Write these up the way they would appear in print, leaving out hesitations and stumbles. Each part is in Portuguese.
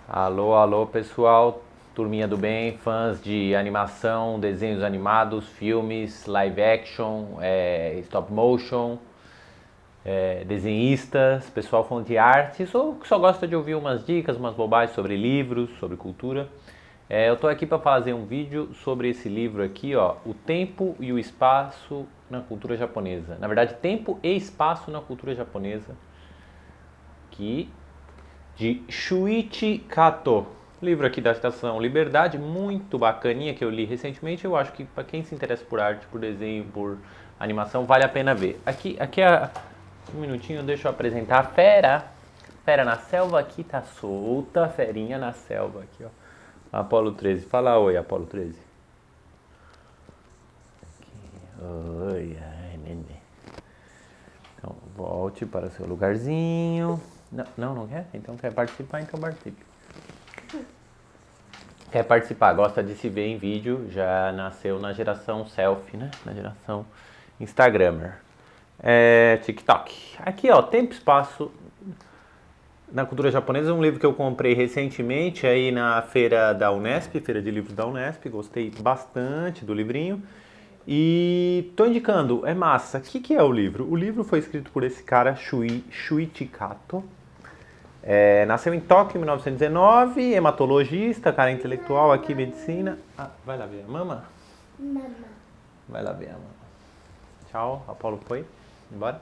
Alô, alô pessoal, turminha do bem, fãs de animação, desenhos animados, filmes, live action, stop motion, desenhistas, pessoal fã de artes ou que só gosta de ouvir umas dicas, umas bobagens sobre livros, sobre cultura. Eu tô aqui para fazer um vídeo sobre esse livro aqui, ó, O Tempo e o Espaço na Cultura Japonesa. Na verdade, Tempo e Espaço na Cultura Japonesa, que de Shuichi Kato. Livro aqui da Estação Liberdade, muito bacaninha, que eu li recentemente. Eu acho que para quem se interessa por arte, por desenho, por animação, vale a pena ver. Aqui é um minutinho, deixa eu apresentar a fera. Fera na selva aqui tá solta, ferinha na selva aqui, ó. Apolo 13. Fala oi, Apolo 13. Oi, ai, nenê. Então, volte para o seu lugarzinho. Não quer? Então quer participar? Então participe. Quer participar, gosta de se ver em vídeo, já nasceu na geração selfie, né? Na geração Instagrammer. TikTok. Aqui, ó, Tempo e Espaço na Cultura Japonesa, é um livro que eu comprei recentemente aí na feira da Unesp, feira de livros da Unesp, gostei bastante do livrinho. E tô indicando, é massa. O que é o livro? O livro foi escrito por esse cara, Shuichi Kato. Nasceu em Tóquio em 1919, hematologista, cara intelectual aqui, medicina. Vai lá ver a mama? Mama. Vai lá ver a mama. Tchau, Apolo foi embora.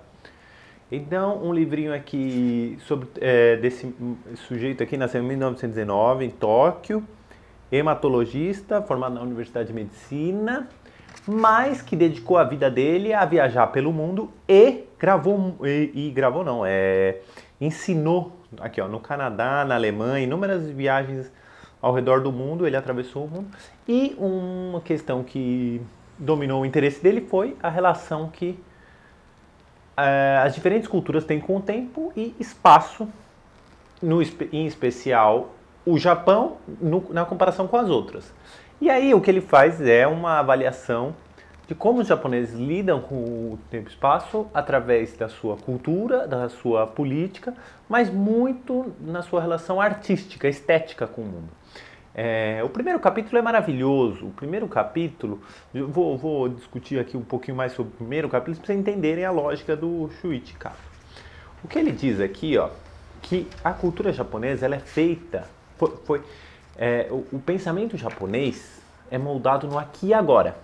Então, um livrinho aqui sobre desse sujeito aqui, nasceu em 1919 em Tóquio, hematologista, formado na Universidade de Medicina, mas que dedicou a vida dele a viajar pelo mundo e gravou não, ensinou aqui ó, no Canadá, na Alemanha, inúmeras viagens ao redor do mundo, ele atravessou o mundo. E uma questão que dominou o interesse dele foi a relação que as diferentes culturas têm com o tempo e espaço, em especial o Japão, na comparação com as outras. E aí o que ele faz é uma avaliação de como os japoneses lidam com o tempo e espaço através da sua cultura, da sua política, mas muito na sua relação artística, estética com o mundo. O primeiro capítulo é maravilhoso. O primeiro capítulo, eu vou discutir aqui um pouquinho mais sobre o primeiro capítulo para vocês entenderem a lógica do Shuichi Kato. O que ele diz aqui, ó, que a cultura japonesa ela é feita, o pensamento japonês é moldado no aqui e agora.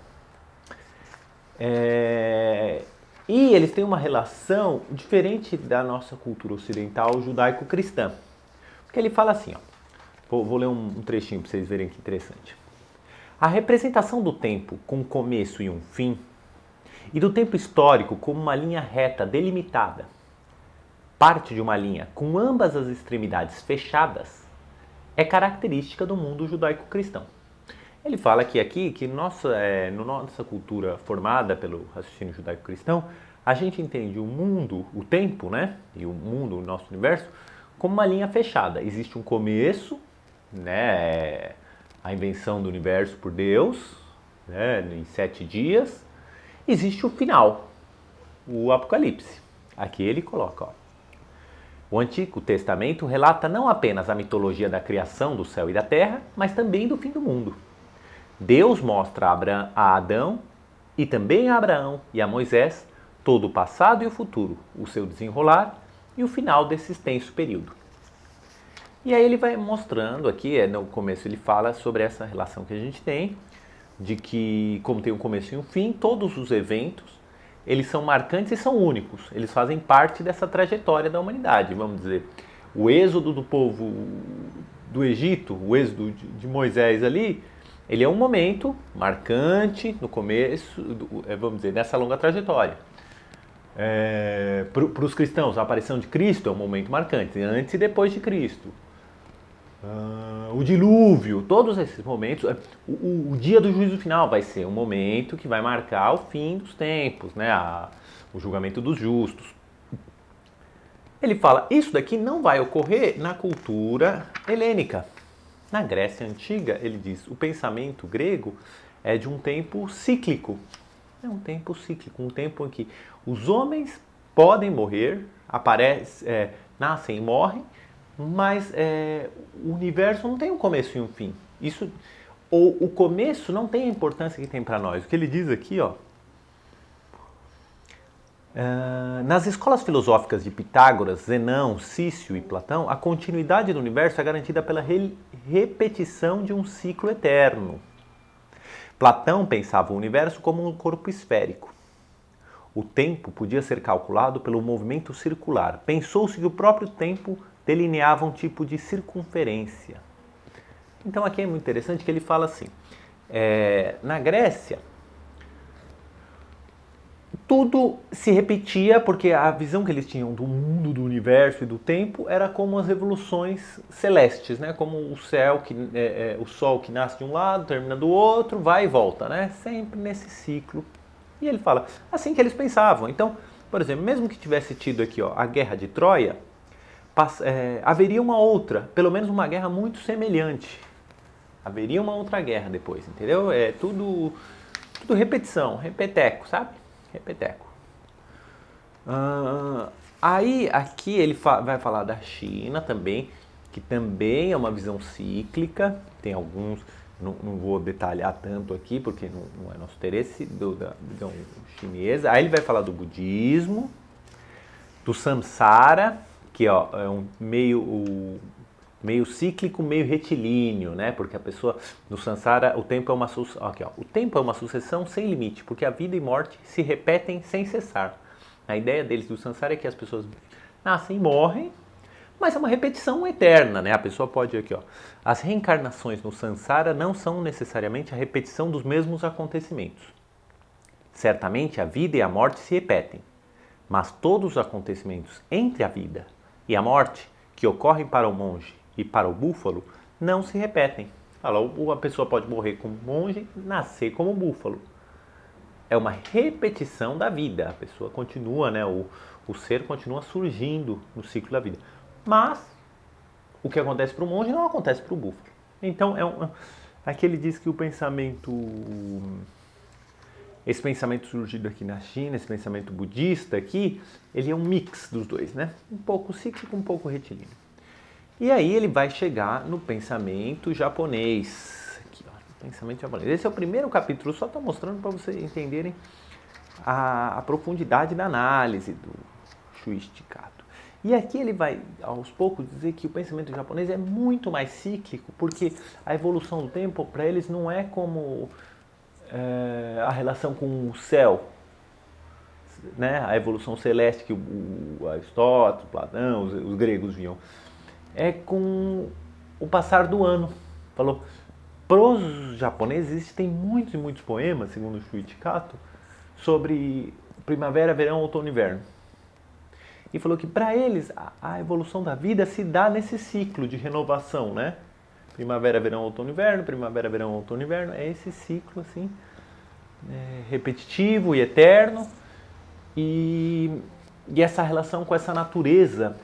E eles têm uma relação diferente da nossa cultura ocidental judaico-cristã. Porque ele fala assim, ó, vou ler um trechinho para vocês verem que interessante. A representação do tempo com um começo e um fim, e do tempo histórico como uma linha reta delimitada, parte de uma linha com ambas as extremidades fechadas, é característica do mundo judaico-cristão. Ele fala aqui que nossa cultura formada pelo raciocínio judaico-cristão, a gente entende o mundo, o tempo, né, e o mundo, o nosso universo, como uma linha fechada. Existe um começo, né, a invenção do universo por Deus, né, em 7 dias. Existe o final, o Apocalipse. Aqui ele coloca, ó. O Antigo Testamento relata não apenas a mitologia da criação do céu e da terra, mas também do fim do mundo. Deus mostra a Adão e também a Abraão e a Moisés todo o passado e o futuro, o seu desenrolar e o final desse extenso período. E aí ele vai mostrando aqui, no começo ele fala sobre essa relação que a gente tem, de que como tem um começo e um fim, todos os eventos, eles são marcantes e são únicos. Eles fazem parte dessa trajetória da humanidade, vamos dizer. O êxodo do povo do Egito, o êxodo de Moisés ali, ele é um momento marcante no começo, vamos dizer, dessa longa trajetória. Para os cristãos, a aparição de Cristo é um momento marcante, antes e depois de Cristo. O dilúvio, todos esses momentos, o dia do juízo final vai ser um momento que vai marcar o fim dos tempos, né? O julgamento dos justos. Ele fala, isso daqui não vai ocorrer na cultura helênica. Na Grécia Antiga, ele diz, o pensamento grego é de um tempo cíclico. É um tempo cíclico, um tempo em que os homens podem morrer, nascem e morrem, mas o universo não tem um começo e um fim. Isso, ou o começo não tem a importância que tem para nós. O que ele diz aqui, ó, nas escolas filosóficas de Pitágoras, Zenão, Cício e Platão, a continuidade do universo é garantida pela repetição de um ciclo eterno. Platão pensava o universo como um corpo esférico. O tempo podia ser calculado pelo movimento circular. Pensou-se que o próprio tempo delineava um tipo de circunferência. Então aqui é muito interessante que ele fala assim, na Grécia, tudo se repetia porque a visão que eles tinham do mundo, do universo e do tempo era como as revoluções celestes, né? Como o céu, o sol que nasce de um lado, termina do outro, vai e volta, né? Sempre nesse ciclo. E ele fala, assim que eles pensavam. Então, por exemplo, mesmo que tivesse tido aqui ó, a guerra de Troia, haveria uma outra, pelo menos uma guerra muito semelhante. Haveria uma outra guerra depois, entendeu? É tudo repetição, repeteco, sabe? Repeteco. Aí aqui ele vai falar da China também, que também é uma visão cíclica. Tem alguns, não vou detalhar tanto aqui, porque não é nosso interesse, da visão chinesa. Aí ele vai falar do budismo, do samsara, que ó, é um meio cíclico, meio retilíneo, né? Porque a pessoa, no samsara, o tempo é uma sucessão sem limite, porque a vida e morte se repetem sem cessar. A ideia deles do samsara é que as pessoas nascem e morrem, mas é uma repetição eterna, né? A pessoa pode aqui, ó. As reencarnações no samsara não são necessariamente a repetição dos mesmos acontecimentos. Certamente a vida e a morte se repetem, mas todos os acontecimentos entre a vida e a morte que ocorrem para o monge e para o búfalo não se repetem. A pessoa pode morrer como monge, nascer como búfalo. É uma repetição da vida. A pessoa continua, né? O ser continua surgindo no ciclo da vida. Mas o que acontece para o monge não acontece para o búfalo. Então, aqui ele diz que esse pensamento surgido aqui na China, esse pensamento budista aqui, ele é um mix dos dois, né? Um pouco cíclico, um pouco retilíneo. E aí ele vai chegar no pensamento japonês. Aqui, ó, no pensamento japonês. Esse é o primeiro capítulo, só estou mostrando para vocês entenderem a profundidade da análise do Shuichi Kato. E aqui ele vai, aos poucos, dizer que o pensamento japonês é muito mais cíclico, porque a evolução do tempo, para eles, não é como a relação com o céu, né? A evolução celeste que Aristóteles, Platão, os gregos viam. É com o passar do ano. Falou, para os japoneses existem muitos e muitos poemas, segundo o Shuichi Kato, sobre primavera, verão, outono e inverno. E falou que para eles a evolução da vida se dá nesse ciclo de renovação, né? Primavera, verão, outono, inverno, primavera, verão, outono, inverno. É esse ciclo assim, repetitivo e eterno. E essa relação com essa natureza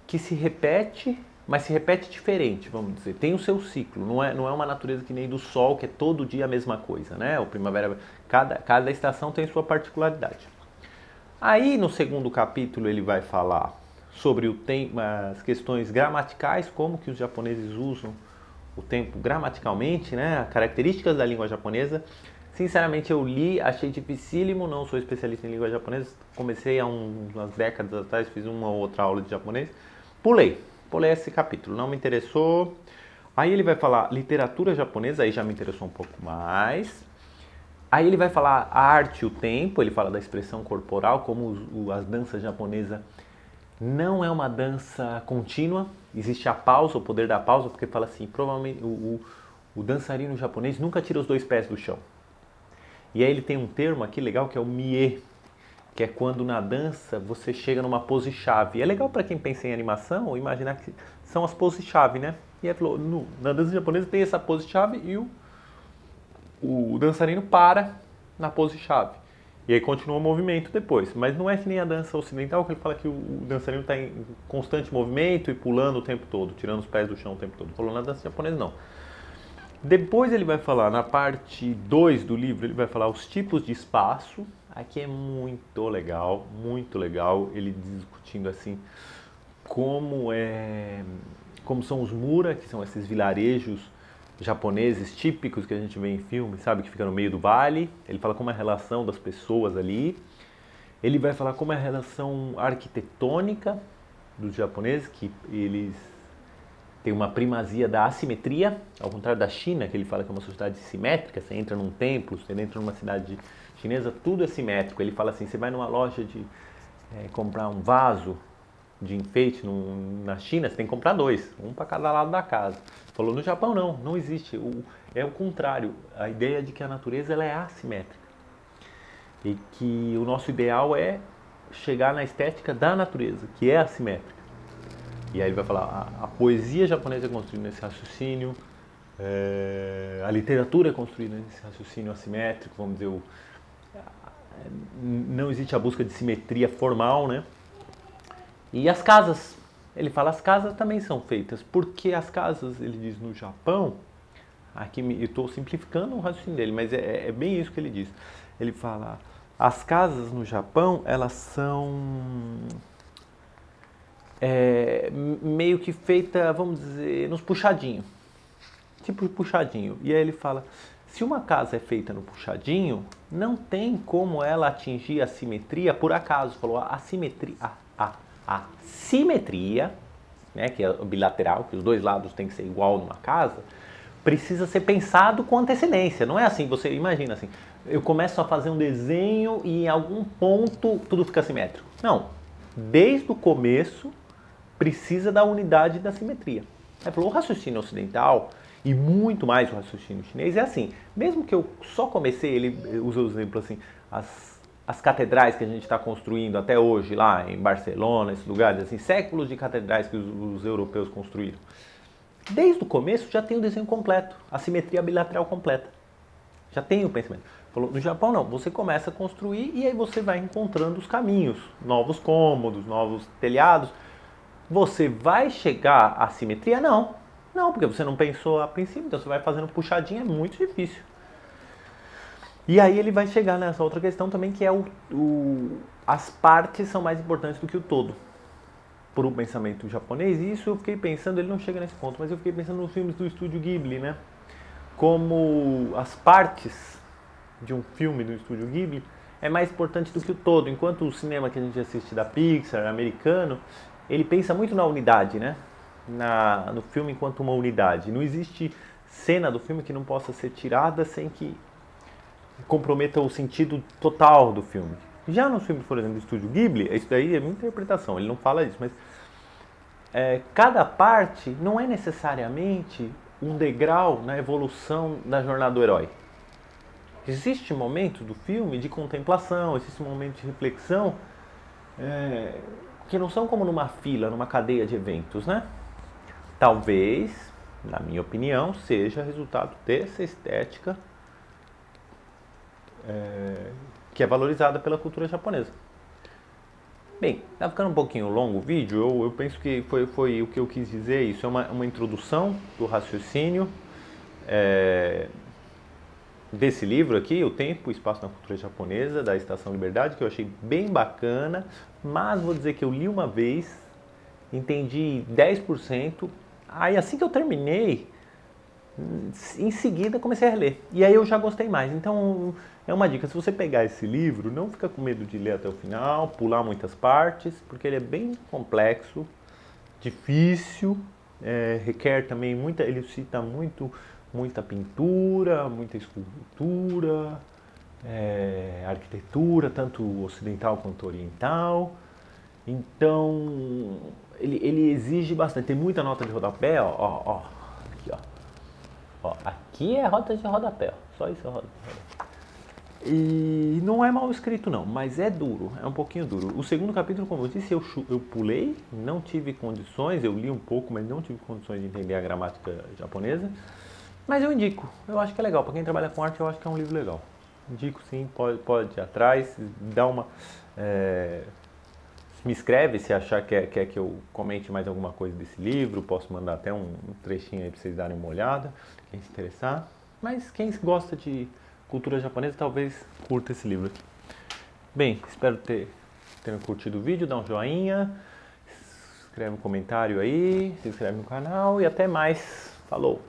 que se repete, mas se repete diferente, vamos dizer. Tem o seu ciclo, não é uma natureza que nem do sol, que é todo dia a mesma coisa, né? O primavera, cada estação tem sua particularidade. Aí no segundo capítulo ele vai falar sobre o tempo, as questões gramaticais, como que os japoneses usam o tempo gramaticalmente, né? Características da língua japonesa. Sinceramente eu li, achei dificílimo, não sou especialista em língua japonesa, comecei há umas décadas atrás, fiz uma ou outra aula de japonês, pulei esse capítulo, não me interessou. Aí ele vai falar literatura japonesa, aí já me interessou um pouco mais. Aí ele vai falar a arte e o tempo, ele fala da expressão corporal, como as danças japonesas não é uma dança contínua, existe a pausa, o poder da pausa, porque fala assim, provavelmente o dançarino japonês nunca tira os 2 pés do chão. E aí ele tem um termo aqui legal que é o mie, que é quando na dança você chega numa pose-chave. É legal para quem pensa em animação imaginar que são as poses-chave, né? E ele falou, na dança japonesa tem essa pose-chave e o dançarino para na pose-chave. E aí continua o movimento depois. Mas não é que nem a dança ocidental, que ele fala que o dançarino está em constante movimento e pulando o tempo todo, tirando os pés do chão o tempo todo. Falou na dança japonesa, não. Depois ele vai falar, na parte 2 do livro, ele vai falar os tipos de espaço. Aqui é muito legal, ele discutindo assim como são os mura, que são esses vilarejos japoneses típicos que a gente vê em filme, sabe, que fica no meio do vale. Ele fala como é a relação das pessoas ali. Ele vai falar como é a relação arquitetônica dos japoneses, que eles têm uma primazia da assimetria, ao contrário da China, que ele fala que é uma sociedade simétrica. Você entra num templo, você entra numa cidade chinesa, tudo é simétrico. Ele fala assim, você vai numa loja de comprar um vaso de enfeite na China, você tem que comprar 2, um para cada lado da casa. Falou, no Japão não existe, é o contrário, a ideia de que a natureza ela é assimétrica e que o nosso ideal é chegar na estética da natureza, que é assimétrica. E aí ele vai falar, a poesia japonesa é construída nesse raciocínio, a literatura é construída nesse raciocínio assimétrico, vamos dizer, não existe a busca de simetria formal, né? E as casas, ele fala, as casas também são feitas, porque as casas, ele diz, no Japão, aqui eu estou simplificando o raciocínio dele, mas é bem isso que ele diz. Ele fala, as casas no Japão, elas são meio que feitas, vamos dizer, nos puxadinhos, tipo puxadinho. E aí ele fala, se uma casa é feita no puxadinho, não tem como ela atingir a simetria por acaso. Falou, a simetria, né, que é bilateral, que os dois lados têm que ser igual numa casa, precisa ser pensado com antecedência. Não é assim, você imagina assim, eu começo a fazer um desenho e em algum ponto tudo fica simétrico. Não, desde o começo precisa da unidade da simetria. Aí falou, o raciocínio ocidental e muito mais o raciocínio chinês é assim, mesmo que eu só comecei, ele usa o exemplo assim, as catedrais que a gente está construindo até hoje lá em Barcelona, esses lugares assim, séculos de catedrais que os europeus construíram. Desde o começo já tem o desenho completo, a simetria bilateral completa. Já tem o pensamento. Falou, no Japão não, você começa a construir e aí você vai encontrando os caminhos, novos cômodos, novos telhados. Você vai chegar à simetria? Não, porque você não pensou a princípio, então você vai fazendo puxadinho, é muito difícil. E aí ele vai chegar nessa outra questão também, que é as partes são mais importantes do que o todo, por um pensamento japonês. E isso eu fiquei pensando, ele não chega nesse ponto, mas eu fiquei pensando nos filmes do estúdio Ghibli, né? Como as partes de um filme do estúdio Ghibli é mais importante do que o todo, enquanto o cinema que a gente assiste da Pixar, americano, ele pensa muito na unidade, né? No filme enquanto uma unidade. Não existe cena do filme que não possa ser tirada sem que comprometa o sentido total do filme. Já nos filmes, por exemplo, do estúdio Ghibli, isso daí é minha interpretação, ele não fala isso, mas cada parte não é necessariamente um degrau na evolução da jornada do herói. Existe momento do filme de contemplação, existe momento de reflexão, que não são como numa fila, numa cadeia de eventos, né? Talvez, na minha opinião, seja resultado dessa estética que é valorizada pela cultura japonesa. Bem, tá ficando um pouquinho longo o vídeo, eu penso que foi o que eu quis dizer, isso é uma introdução do raciocínio desse livro aqui, O Tempo e o Espaço na Cultura Japonesa, da Estação Liberdade, que eu achei bem bacana, mas vou dizer que eu li uma vez, entendi 10%, aí assim que eu terminei, em seguida comecei a reler, e aí eu já gostei mais. Então é uma dica, se você pegar esse livro, não fica com medo de ler até o final, pular muitas partes, porque ele é bem complexo, difícil, requer também ele cita muita pintura, muita escultura, arquitetura, tanto ocidental quanto oriental. Então ele exige bastante, tem muita nota de rodapé, aqui, aqui é rota de rodapé, só isso é rodapé. E não é mal escrito não, mas é duro, é um pouquinho duro. O segundo capítulo, como eu disse, eu pulei, não tive condições, eu li um pouco, mas não tive condições de entender a gramática japonesa. Mas eu indico, eu acho que é legal, para quem trabalha com arte eu acho que é um livro legal. Indico sim, pode ir atrás, dá uma... me escreve se achar que quer que eu comente mais alguma coisa desse livro, posso mandar até um trechinho aí para vocês darem uma olhada, quem se interessar. Mas quem gosta de cultura japonesa talvez curta esse livro aqui. Bem, espero tenham curtido o vídeo, dá um joinha, escreve um comentário aí, se inscreve no canal e até mais. Falou!